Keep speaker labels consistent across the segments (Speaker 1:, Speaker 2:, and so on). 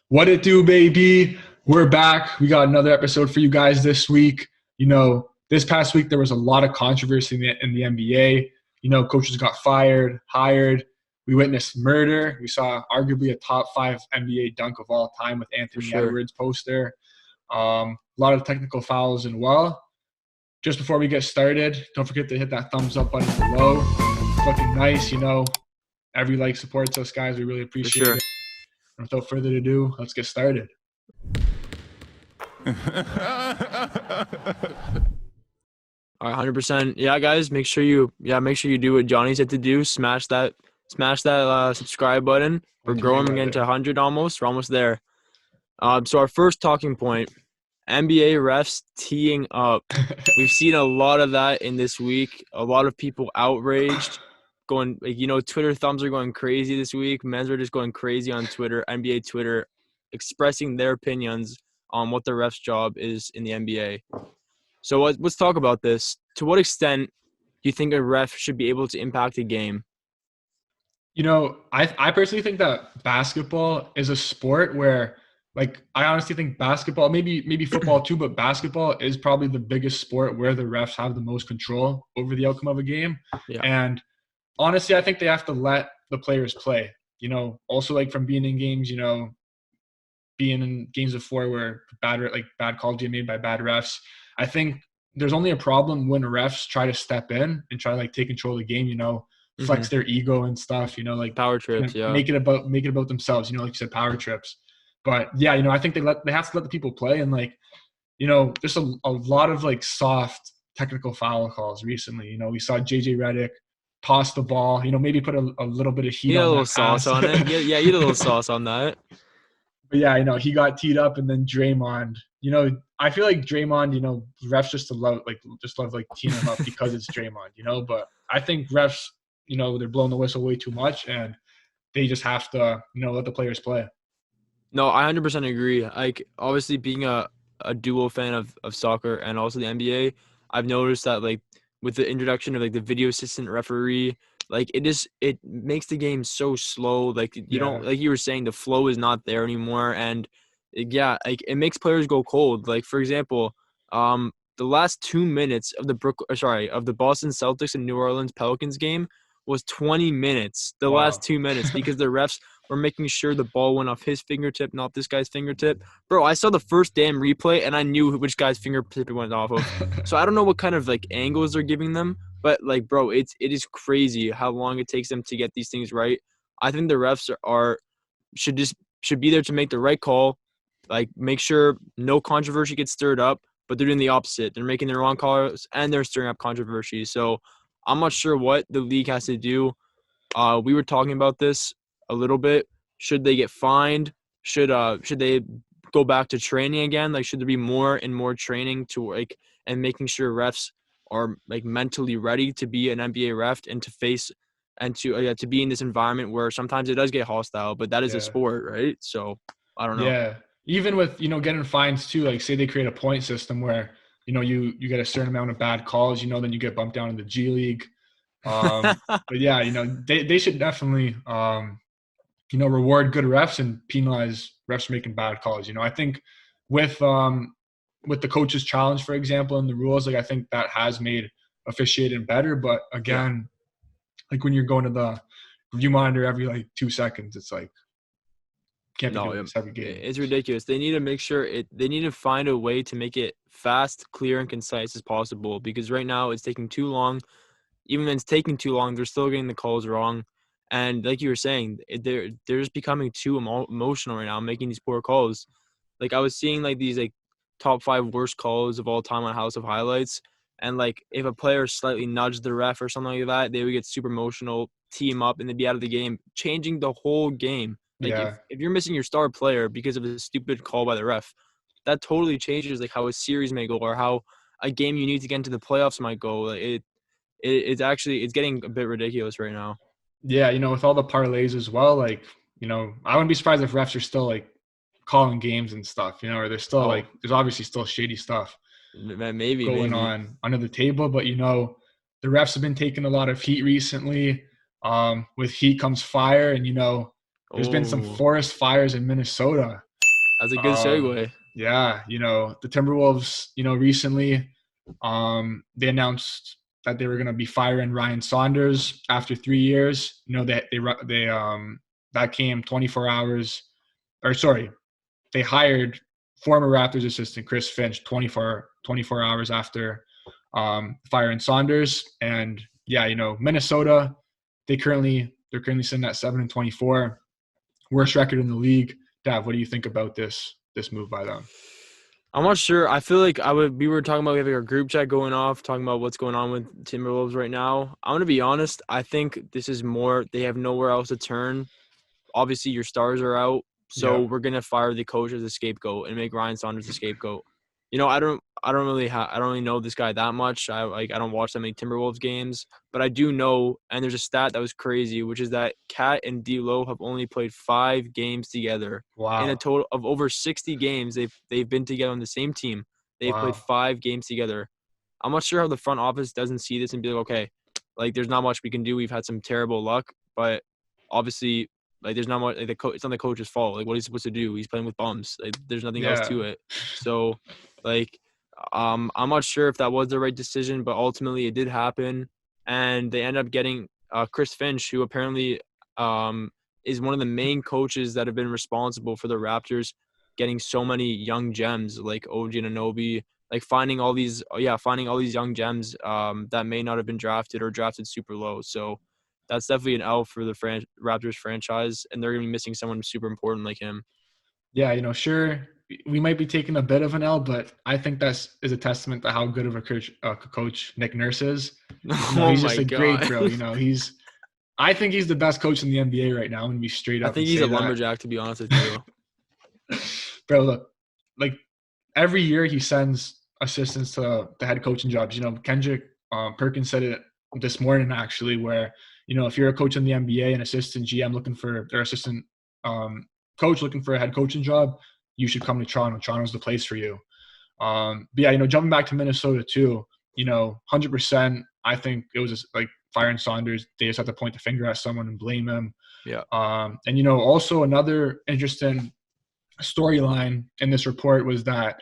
Speaker 1: What it do, baby? We're back. We got another episode for you guys this week. This past week there was a lot of controversy in the NBA. Coaches got fired, hired. We witnessed murder. We saw arguably a top 5 NBA dunk of all time with Anthony Edwards poster. A lot of technical fouls and just before we get started, don't forget to hit that thumbs up button below. It's looking nice, Every like supports us, guys. We really appreciate it. Without further ado, let's get started.
Speaker 2: All right, 100%. Yeah, guys, make sure you do what Johnny said to do. Smash that subscribe button. We're growing again to 100 almost. We're almost there. So our first talking point, NBA refs teeing up. We've seen a lot of that in this week. A lot of people outraged. Twitter thumbs are going crazy this week. Men's are just going crazy on Twitter, NBA Twitter, expressing their opinions on what the ref's job is in the NBA. So let's talk about this. To what extent do you think a ref should be able to impact a game?
Speaker 1: I personally think that basketball is a sport where, I honestly think basketball, maybe football too, but basketball is probably the biggest sport where the refs have the most control over the outcome of a game.
Speaker 2: Yeah.
Speaker 1: And honestly, I think they have to let the players play. Also from being in games, being in games before where bad calls get made by bad refs. I think there's only a problem when refs try to step in and try to take control of the game. Flex their ego and stuff.
Speaker 2: Power trips. Yeah.
Speaker 1: Make it about themselves. Like you said, power trips. But yeah, I think they have to let the people play and just a lot of soft technical foul calls recently. We saw JJ Redick toss the ball, maybe put a little bit of heat on that.
Speaker 2: A little sauce on it. Yeah, you had a little sauce on that.
Speaker 1: But yeah, he got teed up, and then Draymond. I feel like Draymond, refs just love teeing him up because it's Draymond. But I think refs, they're blowing the whistle way too much, and they just have to, let the players play.
Speaker 2: No, I 100% agree. Obviously, being a dual fan of soccer and also the NBA, I've noticed that with the introduction of the video assistant referee, it makes the game so slow. You don't, like you were saying, the flow is not there anymore, and it makes players go cold. For example, the last 2 minutes of the Boston Celtics and New Orleans Pelicans game was 20 minutes. The last 2 minutes because the refs were making sure the ball went off his fingertip, not this guy's fingertip. Bro, I saw the first damn replay, and I knew which guy's fingertip it went off of. So I don't know what kind of angles they're giving them, but bro, it is crazy how long it takes them to get these things right. I think the refs should be there to make the right call, make sure no controversy gets stirred up, but they're doing the opposite. They're making the wrong calls, and they're stirring up controversy. So I'm not sure what the league has to do. We were talking about this a little bit. Should they get fined? Should they go back to training again? Should there be more and more training to and making sure refs are mentally ready to be an NBA ref and to face and to be in this environment where sometimes it does get hostile, but that is a sport, right? So I don't know.
Speaker 1: Yeah. Even with, getting fines too, say they create a point system where, you get a certain amount of bad calls, then you get bumped down in the G League. But yeah, they should definitely, reward good refs and penalize refs making bad calls. I think with the coach's challenge, for example, in the rules, I think that has made officiating better. But again, when you're going to the review monitor every 2 seconds, it's can't be doing this every game.
Speaker 2: It's ridiculous. They need to make sure they need to find a way to make it fast, clear, and concise as possible, because right now it's taking too long. Even when it's taking too long, they're still getting the calls wrong. And like you were saying, they're just becoming too emotional right now, making these poor calls. I was seeing these top 5 worst calls of all time on House of Highlights. And if a player slightly nudged the ref or something like that, they would get super emotional, tee him up, and they'd be out of the game, changing the whole game. If you're missing your star player because of a stupid call by the ref, that totally changes how a series may go or how a game you need to get into the playoffs might go. It's getting a bit ridiculous right now.
Speaker 1: Yeah, with all the parlays as well, I wouldn't be surprised if refs are still calling games and stuff, or there's still there's obviously still shady stuff going on under the table. But the refs have been taking a lot of heat recently. With heat comes fire, and there's been some forest fires in Minnesota
Speaker 2: That's a good segue.
Speaker 1: Yeah, the Timberwolves, recently, they announced that they were going to be firing Ryan Saunders after 3 years. That came 24 hours, or sorry, they hired former Raptors assistant Chris Finch 24 hours after firing Saunders. And yeah, Minnesota, they're currently sitting at 7-24, worst record in the league. Dav, what do you think about this move by them?
Speaker 2: I'm not sure. I feel like we were talking about having our group chat going off, talking about what's going on with Timberwolves right now. I'm gonna be honest. I think this is more. They have nowhere else to turn. Obviously, your stars are out, so
Speaker 1: Yeah.
Speaker 2: we're gonna fire the coach as a scapegoat and make Ryan Saunders the scapegoat. I don't really know this guy that much. I don't watch that many Timberwolves games, but I do know. And there's a stat that was crazy, which is that Cat and D'Lo have only played 5 games together in a
Speaker 1: Wow.
Speaker 2: total of over 60 games. They've been together on the same team. They've played
Speaker 1: Wow.
Speaker 2: 5 games together. I'm not sure how the front office doesn't see this and be like, okay, like there's not much we can do. We've had some terrible luck, but obviously, like there's not much. Like it's not the coach's fault. Like what he's supposed to do? He's playing with bums. Like there's nothing else
Speaker 1: Yeah.
Speaker 2: to it. So, like, I'm not sure if that was the right decision, but ultimately it did happen, and they ended up getting Chris Finch, who apparently is one of the main coaches that have been responsible for the Raptors getting so many young gems like OG Anunoby, like finding all these young gems that may not have been drafted or drafted super low. So that's definitely an L for the Raptors franchise, and they're going to be missing someone super important like him.
Speaker 1: Yeah, sure, we might be taking a bit of an L, but I think is a testament to how good of a coach Nick Nurse is.
Speaker 2: Oh
Speaker 1: He's
Speaker 2: my
Speaker 1: just a great
Speaker 2: God.
Speaker 1: bro. I think he's the best coach in the NBA right now. I'm gonna be straight
Speaker 2: I
Speaker 1: up and
Speaker 2: think he's
Speaker 1: say
Speaker 2: a
Speaker 1: that.
Speaker 2: lumberjack, to be honest with you.
Speaker 1: Bro, look, like every year he sends assistants to the head coaching jobs. Kendrick Perkins said it this morning actually, where if you're a coach in the NBA, an assistant GM looking for their assistant coach looking for a head coaching job, you should come to Toronto. Toronto's the place for you. But yeah, jumping back to Minnesota too, 100%. I think it was just like firing Saunders. They just have to point the finger at someone and blame him.
Speaker 2: Yeah.
Speaker 1: And also another interesting storyline in this report was that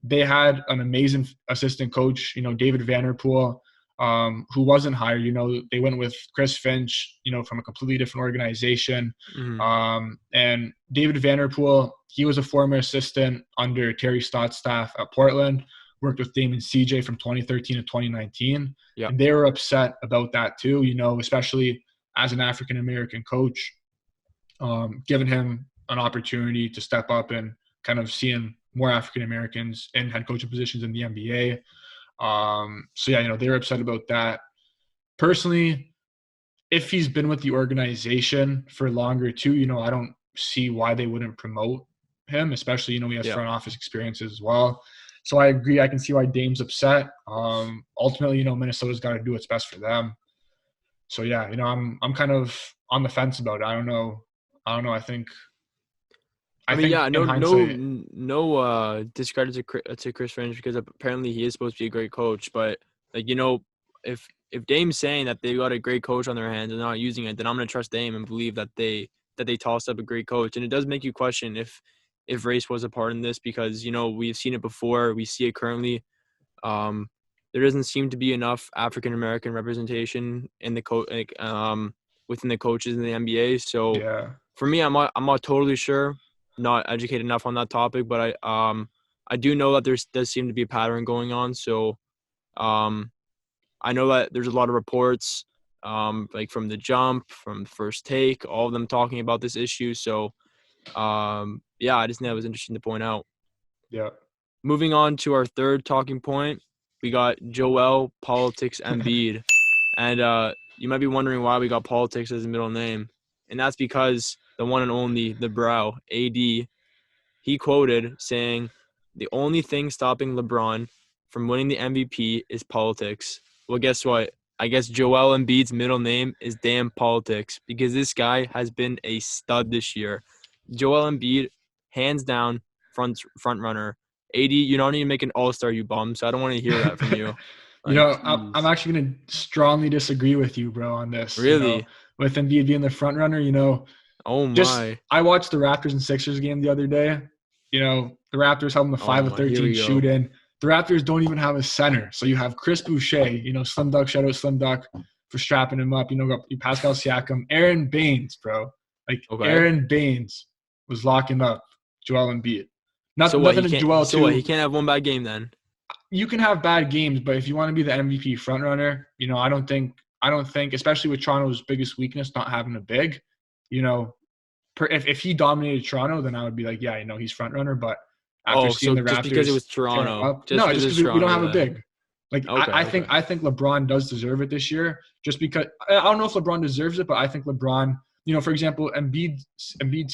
Speaker 1: they had an amazing assistant coach, David Vanderpool, who wasn't hired. They went with Chris Finch, from a completely different organization.
Speaker 2: Mm-hmm.
Speaker 1: And David Vanderpool, he was a former assistant under Terry Stott's staff at Portland, worked with Damon CJ from 2013 to 2019.
Speaker 2: Yeah.
Speaker 1: And they were upset about that too, especially as an African-American coach, giving him an opportunity to step up and kind of seeing more African Americans in head coaching positions in the NBA. So yeah, they were upset about that. Personally, if he's been with the organization for longer too, I don't see why they wouldn't promote him, especially, he has front office experiences as well. So I agree. I can see why Dame's upset. Ultimately, Minnesota's got to do what's best for them. So yeah, I'm kind of on the fence about it. I don't know. I think
Speaker 2: no discredit to Chris Finch, because apparently he is supposed to be a great coach. But if Dame's saying that they've got a great coach on their hands and not using it, then I'm gonna trust Dame and believe that they tossed up a great coach. And it does make you question if race was a part in this, because we've seen it before, we see it currently. There doesn't seem to be enough African American representation in the within the coaches in the NBA. So
Speaker 1: yeah.
Speaker 2: For me, I'm not totally sure, not educated enough on that topic, but I do know that there does seem to be a pattern going on. So I know that there's a lot of reports, like from The Jump, from First Take, all of them talking about this issue. So yeah, I just think that was interesting to point out.
Speaker 1: Yeah.
Speaker 2: Moving on to our third talking point, we got Joel Politics Embiid. And you might be wondering why we got Politics as a middle name. And that's because the one and only, the Brow, AD, he quoted saying, "The only thing stopping LeBron from winning the MVP is politics." Well, guess what? I guess Joel Embiid's middle name is damn Politics, because this guy has been a stud this year. Joel Embiid, hands down, front runner. AD, you're not even making All-Star, you bum, so I don't want to hear that from you. Like,
Speaker 1: I'm actually going to strongly disagree with you, bro, on this.
Speaker 2: really?
Speaker 1: With Embiid being the front runner,
Speaker 2: Oh
Speaker 1: Just
Speaker 2: my.
Speaker 1: I watched the Raptors and Sixers game the other day. The Raptors held them to
Speaker 2: Oh
Speaker 1: 5 of
Speaker 2: my. Here
Speaker 1: 13
Speaker 2: we go.
Speaker 1: shooting. The Raptors don't even have a center. So you have Chris Boucher, Slim Duck, shout out Slim Duck for strapping him up. Got Pascal Siakam, Aaron Baines, bro. Like
Speaker 2: Okay.
Speaker 1: Aaron Baines was locking up Joel Embiid.
Speaker 2: So what?
Speaker 1: Nothing
Speaker 2: He
Speaker 1: to
Speaker 2: can't.
Speaker 1: Joel
Speaker 2: So what? He
Speaker 1: too.
Speaker 2: can't have one bad game then.
Speaker 1: You can have bad games, but if you want to be the MVP frontrunner, I don't think, especially with Toronto's biggest weakness, not having a big, you know, if he dominated Toronto, then I would be like, yeah, he's front runner. But after
Speaker 2: Oh,
Speaker 1: seeing
Speaker 2: so
Speaker 1: the
Speaker 2: just because it
Speaker 1: Raptors
Speaker 2: was
Speaker 1: tear him
Speaker 2: Toronto,
Speaker 1: up,
Speaker 2: just
Speaker 1: no,
Speaker 2: because
Speaker 1: just
Speaker 2: it's
Speaker 1: because we don't
Speaker 2: Toronto,
Speaker 1: have a
Speaker 2: then
Speaker 1: big. Like
Speaker 2: okay, okay.
Speaker 1: I think LeBron does deserve it this year, just because I don't know if LeBron deserves it, but I think LeBron, for example, Embiid's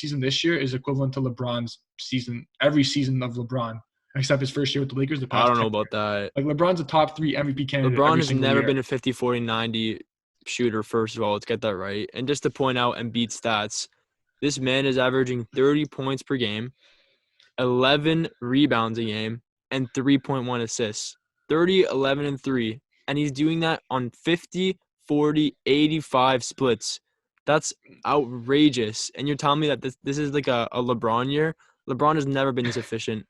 Speaker 1: season this year is equivalent to LeBron's season, every season of LeBron, except his first year with the Lakers, the
Speaker 2: I
Speaker 1: past
Speaker 2: don't know
Speaker 1: 10
Speaker 2: about
Speaker 1: years.
Speaker 2: that.
Speaker 1: Like LeBron's a top 3 MVP candidate
Speaker 2: LeBron
Speaker 1: every
Speaker 2: has
Speaker 1: single
Speaker 2: never been
Speaker 1: year.
Speaker 2: a 50, 40, 90 shooter, first of all. Let's get that right. And just to point out Embiid stats, this man is averaging 30 points per game, 11 rebounds a game, and 3.1 assists. 30, 11, and 3. And he's doing that on 50, 40, 85 splits. That's outrageous. And you're telling me that this is like a LeBron year? LeBron has never been this efficient.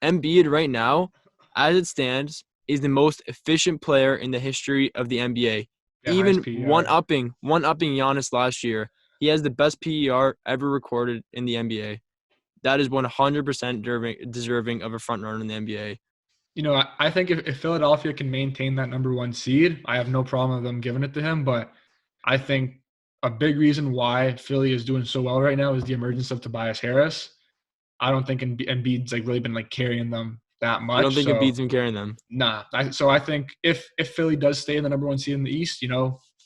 Speaker 2: Embiid right now, as it stands, is the most efficient player in the history of the NBA.
Speaker 1: Yeah, highest
Speaker 2: Even
Speaker 1: PER.
Speaker 2: one upping Giannis last year. He has the best PER ever recorded in the NBA. That is 100% deserving of a front runner in the NBA.
Speaker 1: I think if Philadelphia can maintain that number 1 seed, I have no problem with them giving it to him. But I think a big reason why Philly is doing so well right now is the emergence of Tobias Harris. I don't think Embiid's like really been like carrying them that
Speaker 2: You don't
Speaker 1: much.
Speaker 2: think
Speaker 1: So
Speaker 2: Embiid's been carrying them?
Speaker 1: nah. So I think if Philly does stay in the number 1 seed in the East,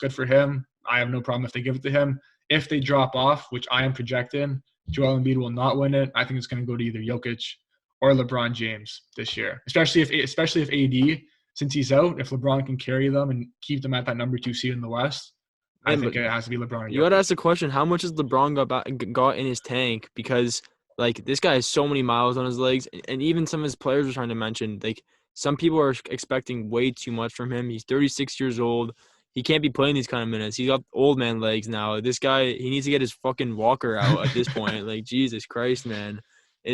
Speaker 1: good for him. I have no problem if they give it to him. If they drop off, which I am projecting, Joel Embiid will not win it. I think it's going to go to either Jokic or LeBron James this year. Especially if AD, since he's out, if LeBron can carry them and keep them at that number 2 seed in the West, I
Speaker 2: Man, but
Speaker 1: think it has to be LeBron or
Speaker 2: you got to
Speaker 1: Jokic.
Speaker 2: ask the question: how much has LeBron got in his tank? Because like this guy has so many miles on his legs, and even some of his players were trying to mention like some people are expecting way too much from him. He's 36 years old. He can't be playing these kind of minutes. He's got old man legs now. This guy, he needs to get his fucking walker out at this point. Like Jesus Christ, man.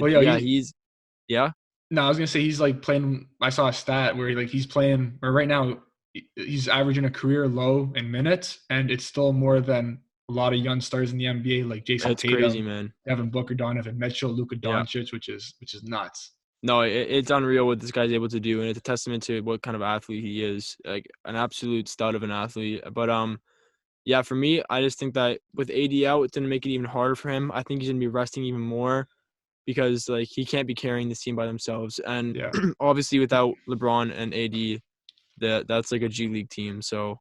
Speaker 1: Well,
Speaker 2: Yeah, he's yeah.
Speaker 1: no, I was gonna say he's like playing. I saw a stat where he's playing, or right now he's averaging a career low in minutes, and it's still more than a lot of young stars in the NBA like Jason
Speaker 2: It's crazy,
Speaker 1: Tatum,
Speaker 2: man.
Speaker 1: Devin Booker, Donovan Mitchell, Luka
Speaker 2: Yeah.
Speaker 1: Doncic, which is nuts.
Speaker 2: No, it's unreal what this guy's able to do, and it's a testament to what kind of athlete he is, like an absolute stud of an athlete. But yeah, for me, I just think that with AD out, it's gonna make it even harder for him. I think he's gonna be resting even more because like he can't be carrying this team by themselves, and
Speaker 1: Yeah,
Speaker 2: obviously without LeBron and AD, that's like a G League team. So,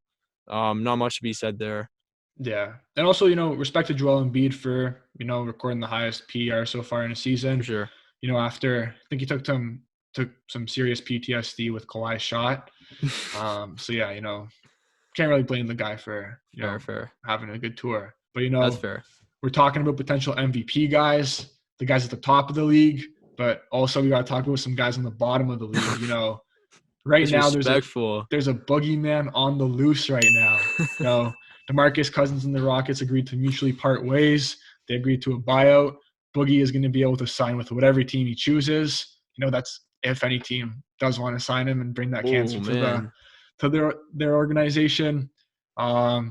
Speaker 2: not much to be said there.
Speaker 1: yeah, and also respect to Joel Embiid for recording the highest PER so far in a
Speaker 2: For
Speaker 1: season.
Speaker 2: sure.
Speaker 1: After I think he took some serious PTSD with Kawhi's shot. So yeah, can't really blame the guy for
Speaker 2: Fair, fair.
Speaker 1: having a good tour. But
Speaker 2: That's fair.
Speaker 1: we're talking about potential MVP guys, the guys at the top of the league, but also we got to talk about some guys on the bottom of the league. Right now
Speaker 2: Disrespectful.
Speaker 1: there's a Boogie Man on the loose right now. DeMarcus Cousins and the Rockets agreed to mutually part ways. They agreed to a buyout. Boogie is going to be able to sign with whatever team he chooses. That's if any team does want to sign him and bring that
Speaker 2: Oh
Speaker 1: cancer
Speaker 2: man.
Speaker 1: to their organization. A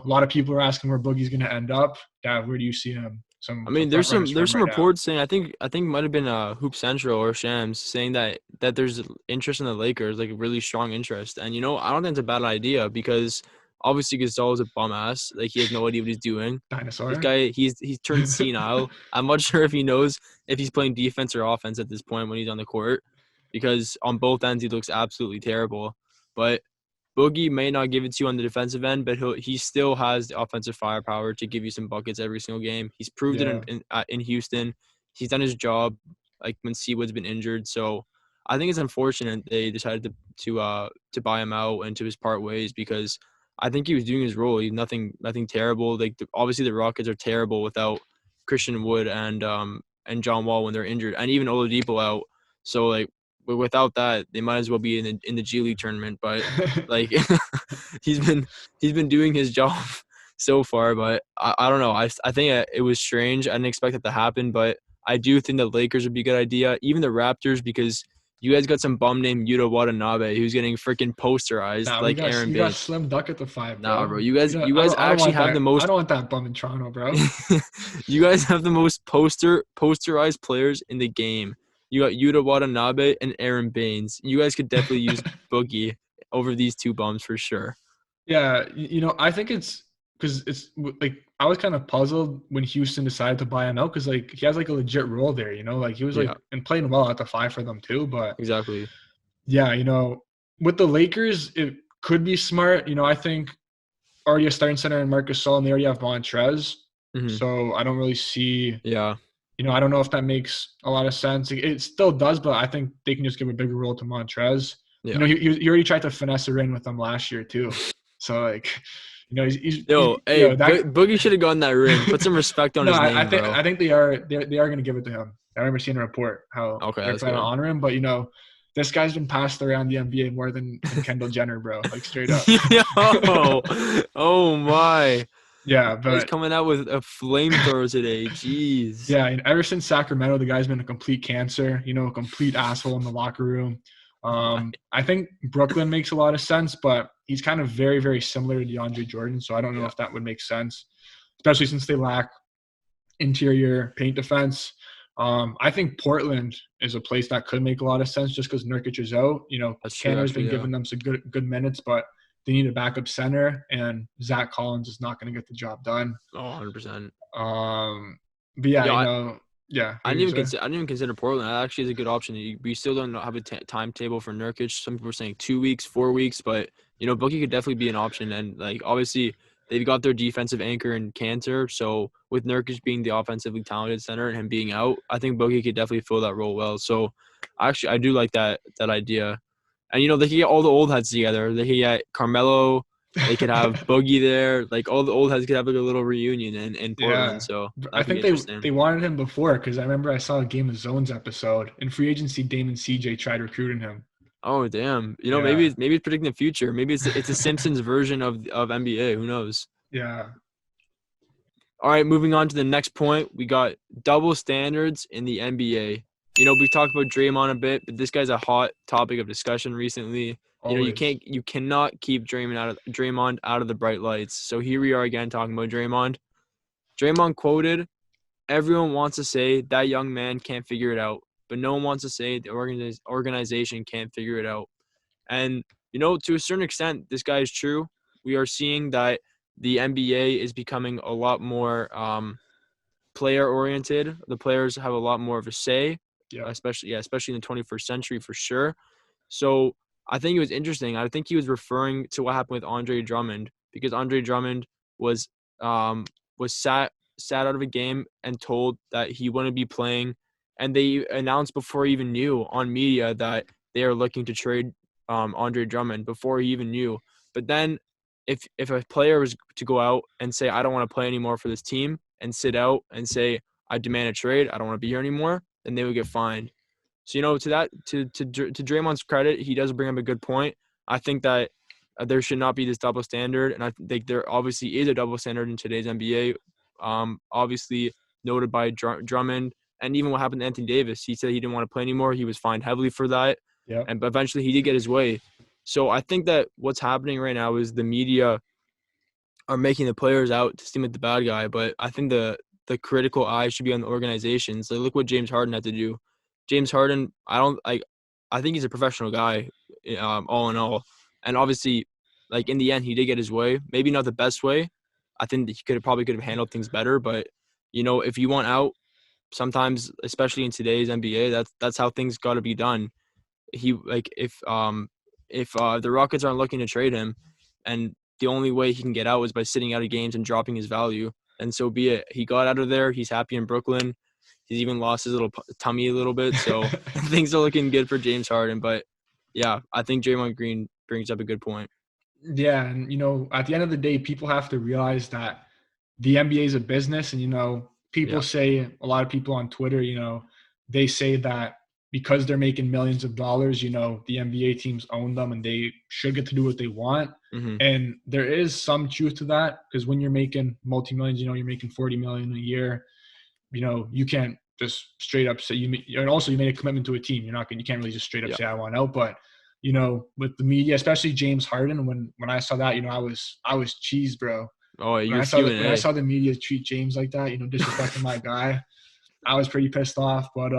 Speaker 1: lot of people are asking where Boogie's going to end up. Dad, where do you see him?
Speaker 2: I
Speaker 1: Some
Speaker 2: mean,
Speaker 1: front runners for
Speaker 2: there's
Speaker 1: him
Speaker 2: some
Speaker 1: right now.
Speaker 2: reports saying I think it might have been Hoop Central or Shams saying that there's interest in the Lakers, like really strong interest. And I don't think it's a bad idea because obviously Gasol is a bum ass, like he has no idea what he's doing. This
Speaker 1: Dinosaur.
Speaker 2: guy, he's turned senile. I'm not sure if he knows if he's playing defense or offense at this point when he's on the court, because on both ends he looks absolutely terrible. But Boogie may not give it to you on the defensive end, but he still has the offensive firepower to give you some buckets every single game. He's proved it
Speaker 1: Yeah.
Speaker 2: in Houston. He's done his job, like when Seawood's been injured. So I think it's unfortunate they decided to buy him out and to his part ways because I think he was doing his role. He's nothing terrible. Like obviously the Rockets are terrible without Christian Wood and John Wall when they're injured, and even Oladipo out. So like without that, they might as well be in the G League tournament. But like he's been doing his job so far. But I don't know. I think it was strange. I didn't expect that to happen, but I do think the Lakers would be a good idea. Even the Raptors, because you guys got some bum named Yuta Watanabe who's getting freaking posterized
Speaker 1: Nah,
Speaker 2: like Aaron
Speaker 1: we got
Speaker 2: Baines.
Speaker 1: Slim Duck at the 5,
Speaker 2: Nah, bro.
Speaker 1: bro.
Speaker 2: You guys
Speaker 1: I don't
Speaker 2: actually
Speaker 1: want
Speaker 2: have the
Speaker 1: that. I
Speaker 2: most
Speaker 1: don't want that bum in Toronto, bro.
Speaker 2: you guys have the most posterized players in the game. You got Yuta Watanabe and Aaron Baines. You guys could definitely use Boogie over these two bums for sure.
Speaker 1: Yeah, I think it's because it's like I was kind of puzzled when Houston decided to buy him out because like he has like a legit role there, like he was
Speaker 2: Yeah,
Speaker 1: like and playing well at the 5 for them too. But
Speaker 2: exactly.
Speaker 1: yeah, with the Lakers, it could be smart. I think already a starting center in Marcus Gasol, and they already have Montrez.
Speaker 2: Hmm.
Speaker 1: So I don't really see.
Speaker 2: Yeah,
Speaker 1: I don't know if that makes a lot of sense. It still does, but I think they can just give a bigger role to Montrez.
Speaker 2: yeah.
Speaker 1: He already tried to finesse her in with them last year too. So like,
Speaker 2: Yo, hey,
Speaker 1: that.
Speaker 2: Boogie should have gotten that ring. Put some respect on
Speaker 1: No,
Speaker 2: his
Speaker 1: I
Speaker 2: name,
Speaker 1: think
Speaker 2: bro.
Speaker 1: I think they are going to give it to him. I remember seeing a report how
Speaker 2: Okay,
Speaker 1: they're
Speaker 2: that's
Speaker 1: planning on
Speaker 2: good.
Speaker 1: honoring him, but this guy's been passed around the NBA more than Kendall Jenner, bro. Like straight up.
Speaker 2: Yo, oh my.
Speaker 1: Yeah,
Speaker 2: He's
Speaker 1: but
Speaker 2: coming out with a flamethrower today. Jeez.
Speaker 1: yeah, and ever since Sacramento, the guy's been a complete cancer. A complete asshole in the locker room.
Speaker 2: My.
Speaker 1: I think Brooklyn makes a lot of sense, but he's kind of very, very similar to DeAndre Jordan, so I don't know
Speaker 2: Yeah,
Speaker 1: if that would make sense, especially since they lack interior paint defense. I think Portland is a place that could make a lot of sense just because Nurkic is out.
Speaker 2: that's true,
Speaker 1: Tanner's
Speaker 2: actually,
Speaker 1: been
Speaker 2: yeah.
Speaker 1: giving them some good minutes, but they need a backup center, and Zach Collins is not going to get the job done.
Speaker 2: Oh, 100%.
Speaker 1: But yeah,
Speaker 2: Yeah,
Speaker 1: yeah.
Speaker 2: I
Speaker 1: What
Speaker 2: didn't
Speaker 1: you
Speaker 2: even
Speaker 1: say?
Speaker 2: I didn't even consider Portland. That actually is a good option. We still don't have a timetable for Nurkic. Some people are saying 2 weeks, 4 weeks, but Boogie could definitely be an option. And like obviously they've got their defensive anchor in Cantor. So with Nurkic being the offensively talented center and him being out, I think Boogie could definitely fill that role well. So actually I do like that idea. And they could get all the old heads together. They could get Carmelo. They could have Boogie there. Like all the old heads could have like a little reunion in Portland.
Speaker 1: Yeah.
Speaker 2: So
Speaker 1: I
Speaker 2: that could be
Speaker 1: think
Speaker 2: interesting.
Speaker 1: they wanted him before because I remember I saw a Game of Zones episode in free agency. Damon CJ tried recruiting him.
Speaker 2: Oh damn! Maybe
Speaker 1: Yeah.
Speaker 2: it's predicting the future. Maybe it's a Simpsons version of NBA. Who knows?
Speaker 1: Yeah.
Speaker 2: All right, moving on to the next point. We got double standards in the NBA. We talked about Draymond a bit, but this guy's a hot topic of discussion recently.
Speaker 1: Always.
Speaker 2: You cannot keep Draymond out of the bright lights. So here we are again talking about Draymond. Draymond quoted, "Everyone wants to say that young man can't figure it out, but no one wants to say the organization can't figure it out." And, to a certain extent, this guy is true. We are seeing that the NBA is becoming a lot more player oriented. The players have a lot more of a say,
Speaker 1: Yeah.
Speaker 2: especially in the 21st century for sure. So I think it was interesting. I think he was referring to what happened with Andre Drummond because Andre Drummond was sat out of a game and told that he wouldn't be playing, and they announced before he even knew on media that they are looking to trade Andre Drummond before he even knew. But then if a player was to go out and say, I don't want to play anymore for this team and sit out and say, I demand a trade, I don't want to be here anymore, then they would get fined. So, to Draymond's credit, he does bring up a good point. I think that there should not be this double standard. And I think there obviously is a double standard in today's NBA. Obviously noted by Drummond, and even what happened to Anthony Davis. He said he didn't want to play anymore. He was fined heavily for that.
Speaker 1: Yeah.
Speaker 2: But eventually he did get his way. So I think that what's happening right now is the media are making the players out to seem like the bad guy. But I think the critical eye should be on the organizations. Like, look what James Harden had to do. James Harden, I think he's a professional guy, all in all. And obviously, like in the end, he did get his way. Maybe not the best way. I think that he probably could have handled things better. But if you want out, sometimes, especially in today's NBA, that's how things got to be done. He like if the Rockets aren't looking to trade him, and the only way he can get out is by sitting out of games and dropping his value, and so be it. He got out of there. He's happy in Brooklyn. He's even lost his little tummy a little bit, so things are looking good for James Harden. But yeah, I think Draymond Green brings up a good point.
Speaker 1: Yeah, and at the end of the day, people have to realize that the NBA is a business, and people
Speaker 2: Yeah,
Speaker 1: say, a lot of people on Twitter, they say that because they're making millions of dollars, you know, the NBA teams own them and they should get to do what they want.
Speaker 2: Mm-hmm.
Speaker 1: And there is some truth to that, because when you're making multi-millions, you know, you're making 40 million a year, you know, you can't just straight up say and also you made a commitment to a team. You can't really just straight up say I want out. But, you know, with the media, especially James Harden, when I saw that, you know, I was cheesed, bro.
Speaker 2: Oh,
Speaker 1: When I saw the media treat James like that, you know, disrespecting my guy, I was pretty pissed off. But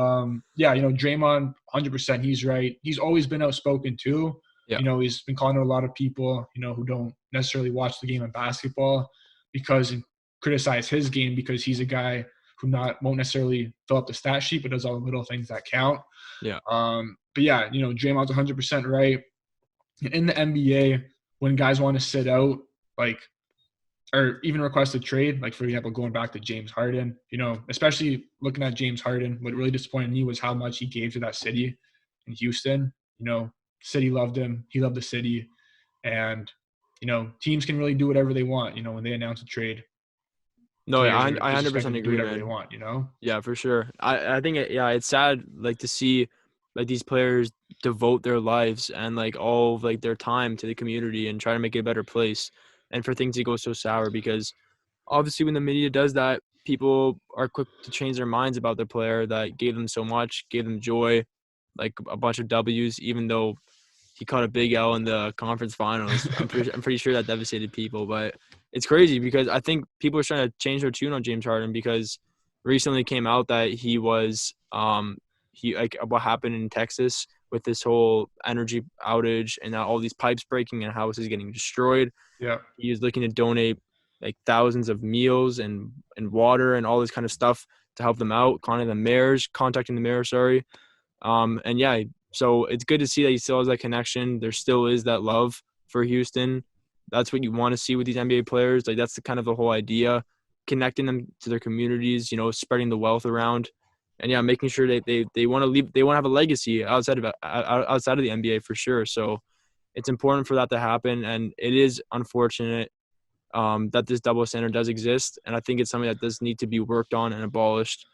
Speaker 1: yeah, you know, Draymond, 100%, he's right. He's always been outspoken too.
Speaker 2: Yeah.
Speaker 1: You know, he's been calling out a lot of people, you know, who don't necessarily watch the game of basketball and criticize his game, because he's a guy who won't necessarily fill up the stat sheet, but does all the little things that count.
Speaker 2: Yeah.
Speaker 1: But yeah, you know, Draymond's 100% right. In the NBA, when guys want to sit out, like, or even request a trade, like, for example, going back to James Harden, you know, especially looking at James Harden, what really disappointed me was how much he gave to that city in Houston. You know, city loved him. He loved the city. And, you know, teams can really do whatever they want, you know, when they announce a trade.
Speaker 2: No, I
Speaker 1: Players are
Speaker 2: 100%
Speaker 1: expected to do
Speaker 2: agree,
Speaker 1: whatever
Speaker 2: man.
Speaker 1: they want, you know?
Speaker 2: Yeah, for sure. I think it's sad, like, to see, like, these players devote their lives and, like, all of, like, their time to the community and try to make it a better place, and for things to go so sour, because obviously when the media does that, people are quick to change their minds about their player that gave them so much, gave them joy, like a bunch of W's, even though he caught a big L in the conference finals. I'm pretty sure that devastated people, but it's crazy because I think people are trying to change their tune on James Harden, because recently came out that he was like what happened in Texas with this whole energy outage and all these pipes breaking and houses getting destroyed.
Speaker 1: Yeah.
Speaker 2: He was looking to donate like thousands of meals and water and all this kind of stuff to help them out, contacting the mayor, sorry. And yeah, so it's good to see that he still has that connection. There still is that love for Houston. That's what you want to see with these NBA players. Like, that's the whole idea, connecting them to their communities, you know, spreading the wealth around, and yeah, making sure that they want to leave, they want to have a legacy outside of the NBA for sure. So it's important for that to happen, and it is unfortunate that this double standard does exist, and I think it's something that does need to be worked on and abolished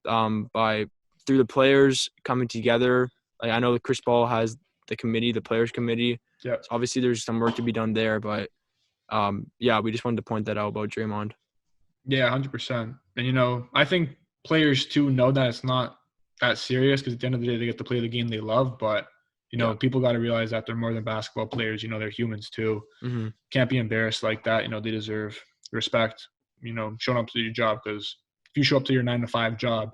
Speaker 2: through the players coming together. Like, I know that Chris Paul has the players committee.
Speaker 1: Yeah.
Speaker 2: So obviously there's some work to be done there, but yeah, we just wanted to point that out about Draymond.
Speaker 1: Yeah, 100%. And, you know, I think players too know that it's not that serious, because at the end of the day, they get to play the game they love. But, you know, people got to realize that they're more than basketball players. You know, they're humans too.
Speaker 2: Mm-hmm.
Speaker 1: Can't be embarrassed like that. You know, they deserve respect, you know, showing up to your job, because if you show up to your 9-to-5 job,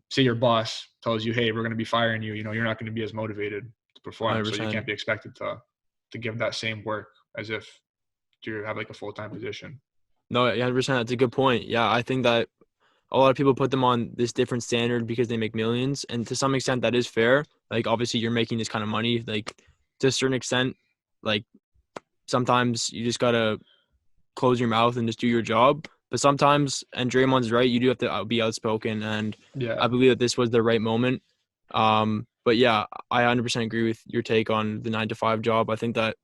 Speaker 1: say your boss tells you, hey, we're going to be firing you, you know, you're not going to be as motivated to perform. 100%. So you can't be expected to give that same work as if you have like a full-time position.
Speaker 2: No, 100%. That's a good point. Yeah, I think that a lot of people put them on this different standard because they make millions, and to some extent that is fair. Like, obviously you're making this kind of money, like, to a certain extent, like, sometimes you just got to close your mouth and just do your job. But sometimes, and Draymond's right, you do have to be outspoken, and I believe that this was the right moment. But yeah, I 100% agree with your take on the 9-to-5 job. I think that,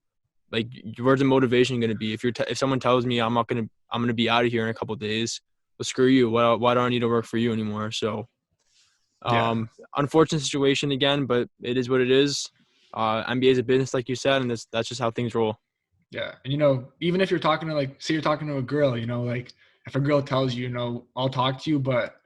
Speaker 2: like, where's the motivation going to be? If someone tells me I'm gonna be out of here in a couple of days, well, screw you. Why do I need to work for you anymore? So, unfortunate situation again, but it is what it is. NBA is a business, like you said, and that's just how things roll.
Speaker 1: Yeah, and, you know, even if you're talking to, like, say you're talking to a girl, you know, like, if a girl tells you, you know, I'll talk to you, but,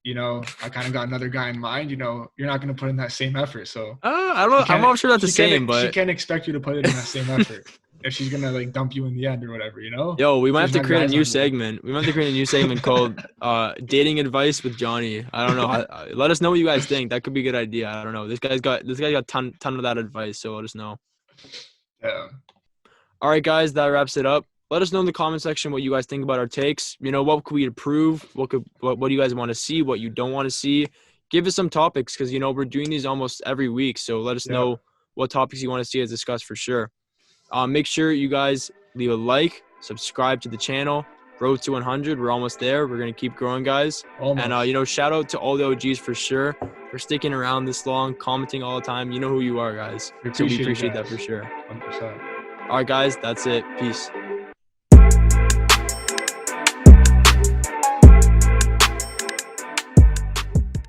Speaker 1: you know, I kind of got another guy in mind, you know, you're not going to put in that same effort. So
Speaker 2: I'm not sure that's the same, but
Speaker 1: she can't expect you to put it in that same effort if she's going to, like, dump you in the end or whatever, you know?
Speaker 2: Yo, we might have to create a new segment. We might have to create a new segment called Dating Advice with Johnny. I don't know. Let us know what you guys think. That could be a good idea. I don't know. This guy's got ton of that advice, so let us know.
Speaker 1: Yeah. All
Speaker 2: right, guys, that wraps it up. Let us know in the comment section what you guys think about our takes. You know, what could we improve? What do you guys want to see? What you don't want to see? Give us some topics, because, you know, we're doing these almost every week. So let us know what topics you want to see us discuss for sure. Make sure you guys leave a like, subscribe to the channel. Road to 100. We're almost there. We're going to keep growing, guys.
Speaker 1: Almost.
Speaker 2: And, you know, shout out to all the OGs for sure for sticking around this long, commenting all the time. You know who you are, guys.
Speaker 1: We appreciate
Speaker 2: that for sure.
Speaker 1: 100%.
Speaker 2: All right, guys, that's it. Peace.